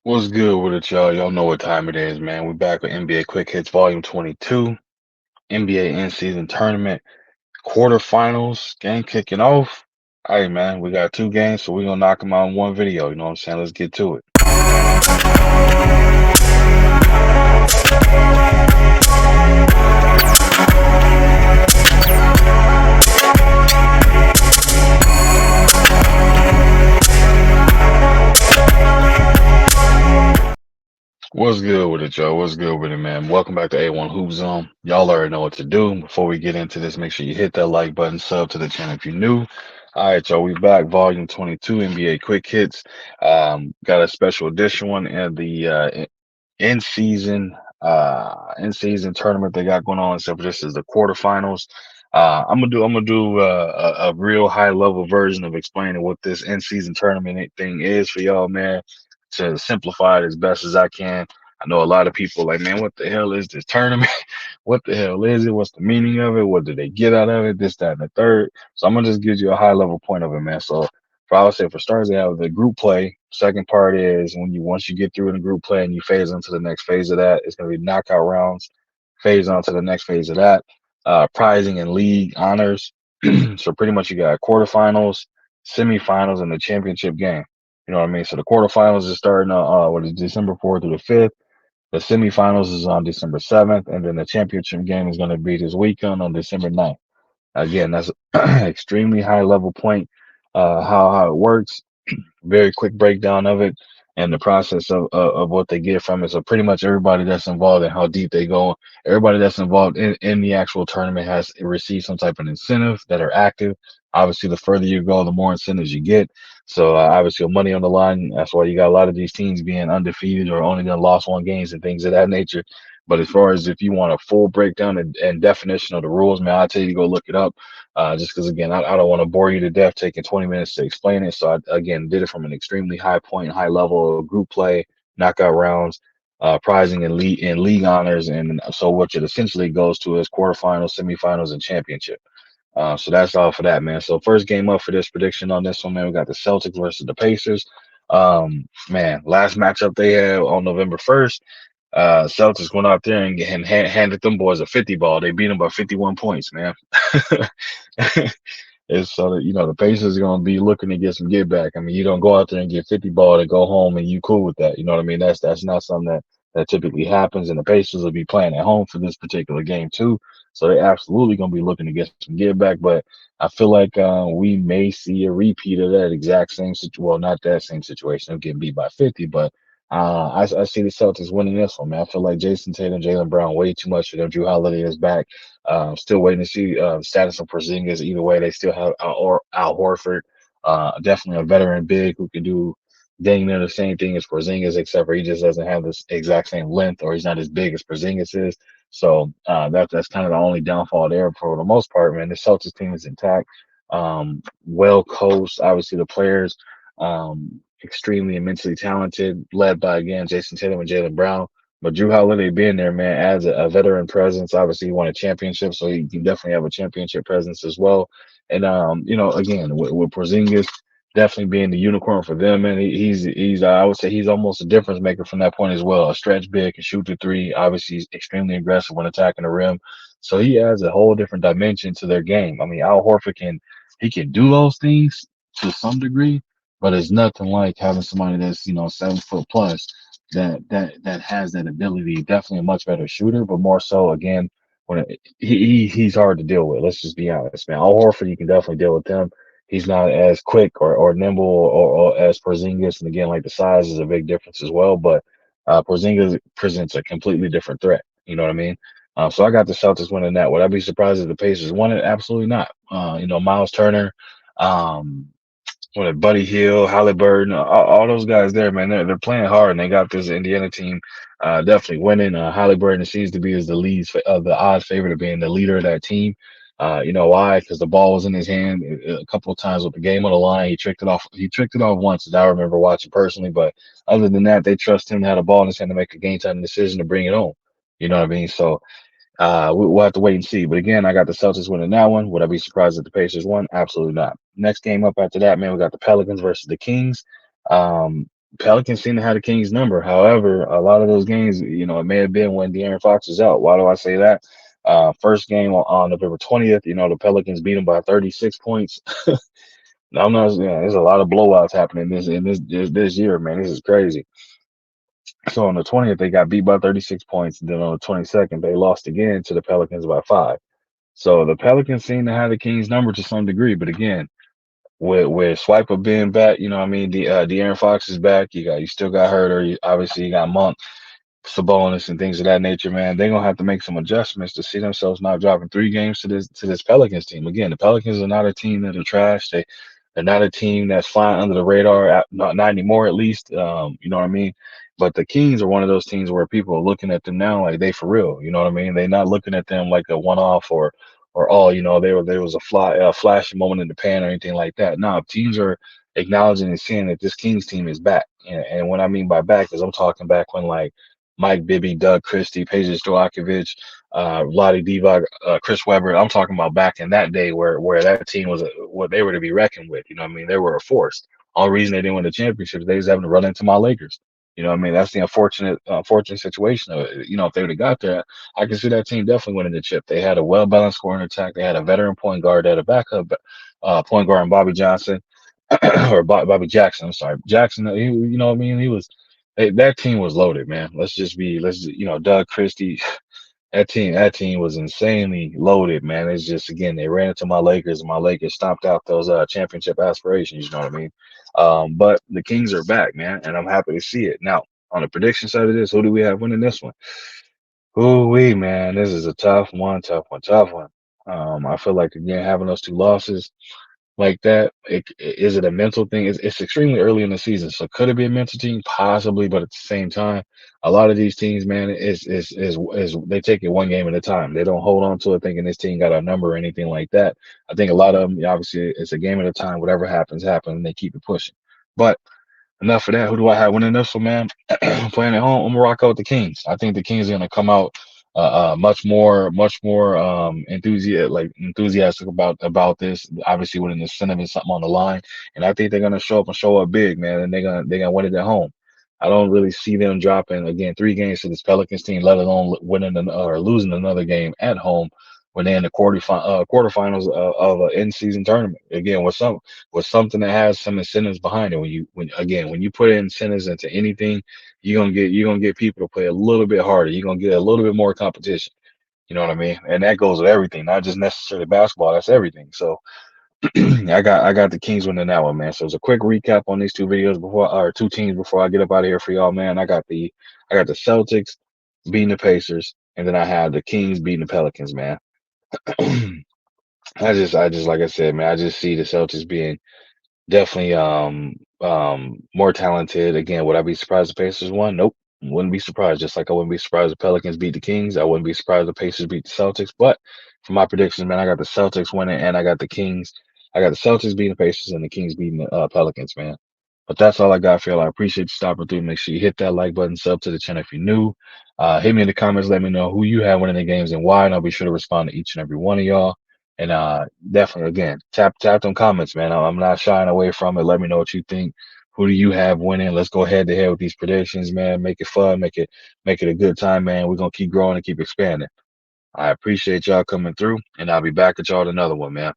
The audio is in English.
What's good with it, y'all? Y'all know what time it is, man. We're back with NBA Quick Hits Volume 22, NBA in-season tournament, quarterfinals, game kicking off. Hey, man, we got two games, so we're gonna knock them out in one video. You know what I'm saying? Let's get to it. What's good with it, y'all? What's good with it, man? Welcome back to A1 Hoop Zone. Y'all already know what to do. Before we get into this, make sure you hit that like button, sub to the channel if you're new. All right, y'all, we back, Volume 22, NBA Quick Hits. Got a special edition one and the in season tournament they got going on. So this is the quarterfinals. I'm gonna do a real high level version of explaining what this in season tournament thing is for y'all, man, to simplify it as best as I can. I know a lot of people like, man, what the hell is this tournament? What the hell is it? What's the meaning of it? What do they get out of it? This, that, and the third. So I'm gonna just give you a high level point of it, man. So for I would say for starters, they have the group play. Second part is when you once you get through in the group play and you phase into the next phase of that, it's gonna be knockout rounds. Phase on to the next phase of that. Prizing and league honors. So pretty much you got quarterfinals, semifinals, and the championship game. You know what I mean? So the quarterfinals is starting what is December 4th through the 5th. The semifinals is on December 7th, and then the championship game is going to be this weekend on December 9th. Again, that's extremely high level point, how it works, very quick breakdown of it and the process of what they get from it. So pretty much everybody that's involved and how deep they go, everybody that's involved in the actual tournament has received some type of incentive that are active. Obviously, the further you go, the more incentives you get. So obviously, money on the line. That's why you got a lot of these teams being undefeated or only done lost one games and things of that nature. But as far as if you want a full breakdown and definition of the rules, man, I'll tell you to go look it up. Just because again, I don't want to bore you to death taking 20 minutes to explain it. So I again did it from an extremely high point, high level of group play, knockout rounds, prizing and league honors, and so what it essentially goes to is quarterfinals, semifinals, and championship. So that's all for that, man. So first game up for this prediction on this one, man, we got the Celtics versus the Pacers. Man, last matchup they had on November 1st. Celtics went out there and handed them boys a 50 ball. They beat them by 51 points, man. It's so that the Pacers are gonna be looking to get some get back. I mean, you don't go out there and get 50 ball to go home and you cool with that. You know what I mean? That's not something that typically happens, and the Pacers will be playing at home for this particular game too. So they absolutely gonna be looking to get some get back. But I feel like we may see a repeat of that exact same situation. Well, not that same situation of getting beat by 50, but I see the Celtics winning this one, man. I feel like Jason Tatum, Jalen Brown, way too much for them. Drew Holiday is back. Still waiting to see status of Porzingis. Either way, they still have Al Horford, definitely a veteran big who can do dang near the same thing as Porzingis, except for he just doesn't have this exact same length, or he's not as big as Porzingis is. So that's kind of the only downfall there for the most part, man. The Celtics team is intact, well coached. Obviously, the players extremely immensely talented, led by again Jason Tatum and Jalen Brown. But Drew Holiday being there, man, adds a veteran presence. Obviously, he won a championship, so he can definitely have a championship presence as well. And again, with Porzingis definitely being the unicorn for them, and he's I would say he's almost a difference maker from that point as well. A stretch big, can shoot the three. Obviously, he's extremely aggressive when attacking the rim, so he adds a whole different dimension to their game. I mean, Al Horford can do those things to some degree, but it's nothing like having somebody that's 7 foot plus that has that ability. Definitely a much better shooter, but more so again when he's hard to deal with. Let's just be honest, man. Al Horford, you can definitely deal with him. He's not as quick or nimble or as Porzingis, and again, like the size is a big difference as well. But Porzingis presents a completely different threat. You know what I mean? So I got the Celtics winning that. Would I be surprised if the Pacers won it? Absolutely not. Miles Turner, um, what Buddy Hill, Halliburton, all those guys there, man, they're playing hard, and they got this Indiana team definitely winning. Halliburton seems to be as the odd favorite of being the leader of that team. You know why? Because the ball was in his hand a couple of times with the game on the line. He tricked it off. He tricked it off once, that I remember watching personally. But other than that, they trust him to have the ball in his hand to make a game time decision to bring it home. You know what I mean? So we'll have to wait and see. But again, I got the Celtics winning that one. Would I be surprised if the Pacers won? Absolutely not. Next game up after that, man, we got the Pelicans versus the Kings. Pelicans seem to have the Kings number. However, a lot of those games, it may have been when De'Aaron Fox was out. Why do I say that? First game on November 20th, the Pelicans beat them by 36 points. I'm not, there's a lot of blowouts happening this year, man. This is crazy. So on the 20th, they got beat by 36 points. Then on the 22nd, they lost again to the Pelicans by 5. So the Pelicans seem to have the Kings number to some degree. But again, with Swiper being back, you know what I mean? De'Aaron Fox is back. You still got Herter. Obviously you got Monk, Sabonis, and things of that nature, man. They're gonna have to make some adjustments to see themselves not dropping 3 games to this Pelicans team. Again, the Pelicans are not a team that are trash. They're not a team that's flying under the radar. Not anymore, at least. You know what I mean? But the Kings are one of those teams where people are looking at them now like they for real. You know what I mean? They're not looking at them like a one off or oh, there was a flash moment in the pan or anything like that. No, teams are acknowledging and seeing that this Kings team is back. And what I mean by back is I'm talking back when like Mike Bibby, Doug Christie, Peja Stojakovic, Lottie Divac, Chris Webber. I'm talking about back in that day where that team was what they were to be reckoned with. You know what I mean? They were a force. Only reason they didn't win the championships, they was having to run into my Lakers. You know what I mean? That's the unfortunate situation. If they would have got there, I can see that team definitely winning the chip. They had a well balanced scoring attack. They had a veteran point guard. They had a backup point guard in Bobby Johnson or Bobby Jackson. I'm sorry, Jackson. You know what I mean? That team was loaded, man. Doug Christie. That team was insanely loaded, man. It's just again they ran into my Lakers and my Lakers stomped out those championship aspirations. You know what I mean? But the Kings are back, man, and I'm happy to see it. Now on the prediction side of this, who do we have winning this one? Ooh, wee, man, this is a tough one, tough one, tough one. I feel like again having those 2 losses like that. Is it a mental thing? It's extremely early in the season, so could it be a mental thing? Possibly, but at the same time, a lot of these teams, man, is they take it one game at a time. They don't hold on to it thinking this team got a number or anything like that. I think a lot of them, obviously, it's a game at a time. Whatever happens, happens, and they keep it pushing. But enough of that. Who do I have winning this one, man? Playing at home, I'm gonna rock out with the Kings. I think the Kings are gonna come out much more enthusiastic about this. Obviously, with an incentive and something on the line, and I think they're gonna show up big, man, and they're gonna win it at home. I don't really see them dropping again 3 games to this Pelicans team, let alone winning or losing another game at home when they're in the quarterfinals of an in-season tournament. Again, with something that has some incentives behind it. When you put incentives into anything, you're gonna get people to play a little bit harder. You're gonna get a little bit more competition. You know what I mean? And that goes with everything, not just necessarily basketball. That's everything. So I got the Kings winning that one, man. So it's a quick recap on these 2 videos before or 2 teams before I get up out of here for y'all, man. I got the Celtics beating the Pacers, and then I have the Kings beating the Pelicans, man. I just like I said, man, I just see the Celtics being definitely more talented. Again, would I be surprised the Pacers won? Nope. Wouldn't be surprised. Just like I wouldn't be surprised the Pelicans beat the Kings. I wouldn't be surprised the Pacers beat the Celtics. But for my predictions, man, I got the Celtics winning and I got the Kings. I got the Celtics beating the Pacers and the Kings beating the Pelicans, man. But that's all I got for y'all. I appreciate you stopping through. Make sure you hit that like button, sub to the channel if you're new. Hit me in the comments. Let me know who you have winning the games and why, and I'll be sure to respond to each and every one of y'all. And definitely, again, tap them comments, man. I'm not shying away from it. Let me know what you think. Who do you have winning? Let's go head to head with these predictions, man. Make it fun. Make it a good time, man. We're gonna keep growing and keep expanding. I appreciate y'all coming through, and I'll be back at y'all with another one, man.